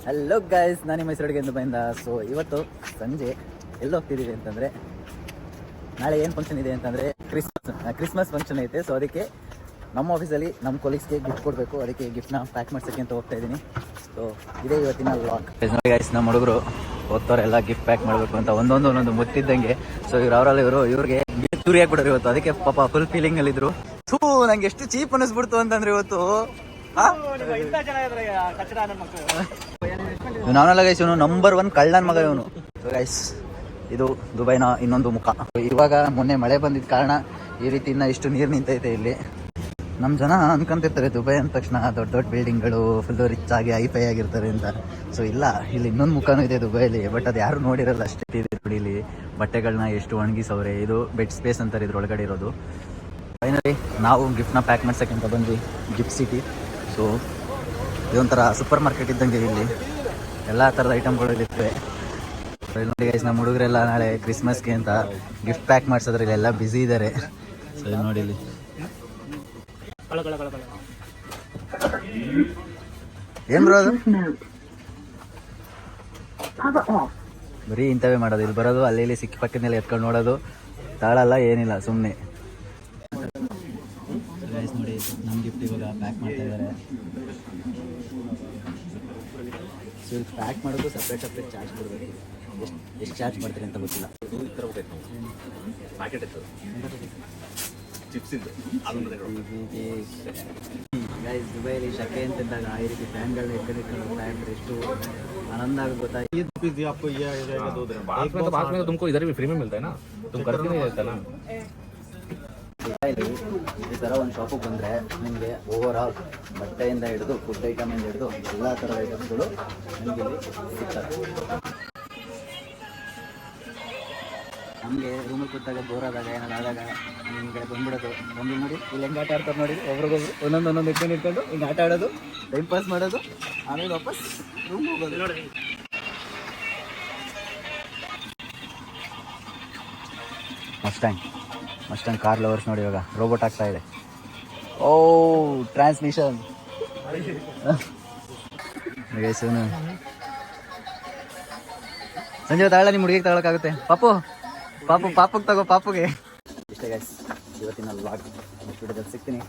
Hello guys, ನಾನು ನಿಮ್ಮ ಹೆಸರು ಅಡುಗೆ ಬಂದ. ಸೊ ಇವತ್ತು ಸಂಜೆ ಎಲ್ಲಿ ಹೋಗ್ತಿದ್ದೀವಿ ಅಂತಂದರೆ, ನಾಳೆ ಏನು ಫಂಕ್ಷನ್ ಇದೆ ಅಂತಂದರೆ ಕ್ರಿಸ್ಮಸ್ ಫಂಕ್ಷನ್ ಐತೆ. ಸೊ ಅದಕ್ಕೆ ನಮ್ಮ ಆಫೀಸಲ್ಲಿ ನಮ್ಮ ಕೊಲೀಗ್ಸ್ಗೆ ಗಿಫ್ಟ್ ಕೊಡಬೇಕು. ಅದಕ್ಕೆ ಗಿಫ್ಟ್ನ ಪ್ಯಾಕ್ ಮಾಡ್ಸೋಕ್ಕೆ ಅಂತ ಹೋಗ್ತಾ ಇದ್ದೀನಿ. ಸೊ ಇದೇ ಇವತ್ತಿನ ವ್ಲಾಗ್. ಗೈಸ್, ನಮ್ಮ ಹುಡುಗರು ಓದ್ತವ್ರೆಲ್ಲ ಗಿಫ್ಟ್ ಪ್ಯಾಕ್ ಮಾಡಬೇಕು ಅಂತ ಒಂದೊಂದು ಮುತ್ತಿದ್ದಂಗೆ. ಸೊ ಇವ್ರಿಗೆ ತುರಿ ಹಾಕ್ಬಿಡೋರು ಇವತ್ತು. ಅದಕ್ಕೆ ಪಾಪ ಫುಲ್ ಫೀಲಿಂಗ್ ಅಲ್ಲಿ ಇದ್ರು. ನಂಗೆ ಎಷ್ಟು ಚೀಪ್ ಅನ್ನಿಸ್ಬಿಡ್ತು ಅಂತಂದ್ರೆ ಇವತ್ತು. ನಾನೆಲ್ಲ ಗೈಸ್, ಇವನು ನಂಬರ್ 1 ಕಳ್ಳನ ಮಗ ಇವನು. ಗೈಸ್, ಇದು ದುಬೈನ ಇನ್ನೊಂದು ಮುಖ. ಇವಾಗ ಮೊನ್ನೆ ಮಳೆ ಬಂದಿದ್ದ ಕಾರಣ ಈ ರೀತಿ ಇಷ್ಟು ನೀರು ನಿಂತೈತೆ ಇಲ್ಲಿ. ನಮ್ಮ ಜನ ಅನ್ಕೊಂತಿರ್ತಾರೆ ದುಬೈ ಅಂದ ತಕ್ಷಣ ದೊಡ್ಡ ದೊಡ್ಡ ಬಿಲ್ಡಿಂಗ್ಗಳು, ಫುಲ್ ರಿಚ್ ಆಗಿ ಹೈಫೈ ಆಗಿರ್ತಾರೆ ಅಂತ. ಸೊ ಇಲ್ಲ, ಇಲ್ಲಿ ಇನ್ನೊಂದು ಮುಖನೂ ಇದೆ ದುಬೈಲಿ. ಬಟ್ ಅದು ಯಾರು ನೋಡಿರಲ್ಲ ಅಷ್ಟೇ. ಇದೆ ನೋಡಿ, ಇಲ್ಲಿ ಬಟ್ಟೆಗಳನ್ನ ಎಷ್ಟು ಒಣಗಿಸವ್ರೆ. ಇದು ಬೆಡ್ ಸ್ಪೇಸ್ ಅಂತಾರೆ ಇದ್ರೊಳಗಡೆ ಇರೋದು. ಫೈನಲಿ ನಾವು ಗಿಫ್ಟ್ನ ಪ್ಯಾಕ್ ಮಾಡ್ಸೋಕ್ಕೆ ಅಂತ ಬಂದ್ವಿ ಗಿಫ್ಟ್ ಸಿಟಿ. ಸೊ ಇದೊಂಥರ ಸೂಪರ್ ಮಾರ್ಕೆಟ್ ಇದ್ದಂಗೆ. ಇಲ್ಲಿ ಎಲ್ಲ ಥರದ ಐಟಮ್ಗಳು ಇರುತ್ತೆ. ನೋಡಿ ಗೈಸ್, ನಮ್ಮ ಹುಡುಗರೆಲ್ಲ ನಾಳೆ ಕ್ರಿಸ್ಮಸ್ಗೆ ಅಂತ ಗಿಫ್ಟ್ ಪ್ಯಾಕ್ ಮಾಡಿಸೋದ್ರೆ ಇಲ್ಲೆಲ್ಲ ಬ್ಯುಸಿ ಇದ್ದಾರೆ. ಸೊ ಇಲ್ಲಿ ನೋಡಿ, ಇಲ್ಲಿ ಏನ್ ಬ್ರೋ ಅದು? ಬರೀ ಇಂಥವೇ ಮಾಡೋದು. ಇಲ್ಲಿ ಬರೋದು, ಅಲ್ಲಿ ಇಲ್ಲಿ ಸಿಕ್ಕ ಪಕ್ಕದಲ್ಲಿ ಎತ್ಕೊಂಡು ನೋಡೋದು, ತಾಳಲ್ಲ ಏನಿಲ್ಲ, ಸುಮ್ಮನೆ. ನೋಡಿ, ನಮ್ಮ ಗಿಫ್ಟ್ ಇವಾಗ ಪ್ಯಾಕ್ ಮಾಡ್ತಾ ಇದ್ದಾರೆ. ಸೊ ಇಲ್ಲಿ ಪ್ಯಾಕ್ ಮಾಡೋದು ಸಪ್ರೇಟ್ ಚಾರ್ಜ್ ಕೊಡಬೇಕು. ಎಷ್ಟು ಚಾರ್ಜ್ ಮಾಡ್ತೀರಿ ಅಂತ ಗೊತ್ತಿಲ್ಲ. ಗೈಸ್, ದುಬೈಲಿ ಶಕೆ ಅಂತಿದ್ದಾಗ ಈ ರೀತಿ ಫ್ಯಾನ್ಗಳನ್ನ ಇಟ್ಕೊಂಡು ಹೋಗ್ತಾ ಇದ್ರೆ ಎಷ್ಟು ಆನಂದ ಆಗುತ್ತೆ ಗೊತ್ತಾ. तुमको इधर भी फ्री में मिलता है ना, तुम करते नहीं रहता ना. ಈ ಥರ ಒಂದು ಶಾಪಿಗೆ ಬಂದರೆ ನಿಮಗೆ ಓವರ್ ಆಲ್ ಬಟ್ಟೆಯಿಂದ ಹಿಡಿದು ಫುಡ್ ಐಟಮಿಂದ ಹಿಡಿದು ಎಲ್ಲ ಥರದ ಐಟಮ್ಗಳು ನಿಮಗೆ ಇಲ್ಲಿ ಸಿಗ್ತವೆ. ನಮಗೆ ರೂಮಲ್ಲಿ ಕೂತಾಗ ಬೋರ್ ಆದಾಗ ಏನಾದ್ರು ಆದಾಗ ನಿಮಗೆ ಬಂದ್ಬಿಡೋದು. ಬಂದು ನೋಡಿ ಇಲ್ಲಿ ಹೆಂಗೆ ಆಟ ಆಡ್ತಾರೆ ನೋಡಿ, ಒಬ್ರಿಗೊಬ್ರು ಒಂದೊಂದು ಇಟ್ಕೊಂಡು ಹಿಂಗೆ ಆಟ ಆಡೋದು, ಟೈಮ್ ಪಾಸ್ ಮಾಡೋದು, ಆಮೇಲೆ ವಾಪಸ್ ರೂಮ್ ಹೋಗೋದು. ನೋಡಿ, ಮಸ್ಟ್ಯಾಂಗ್ ಕಾರ್ ಲವರ್ಸ್ ನೋಡಿ, ಇವಾಗ ರೋಬೋಟ್ ಆಗ್ತಾ ಇದೆ. ಓ, ಟ್ರಾನ್ಸ್ಮಿಷನ್. ಸಂಜೆ ತಾಳ ನಿಮ್ಮ ಹುಡುಗಿಗೆ ತಗೊಳಕ್ಕಾಗುತ್ತೆ. ಪಾಪುಗೆ ತಗೋ, ಪಾಪುಗೆ. ಇಷ್ಟೇ ಗೈಸ್ ಇವತ್ತಿನ ವ್ಲಾಗ್. ನೆಕ್ಸ್ಟ್ ವಿಡಿಯೋದಲ್ಲಿ ಸಿಗ್ತೀನಿ.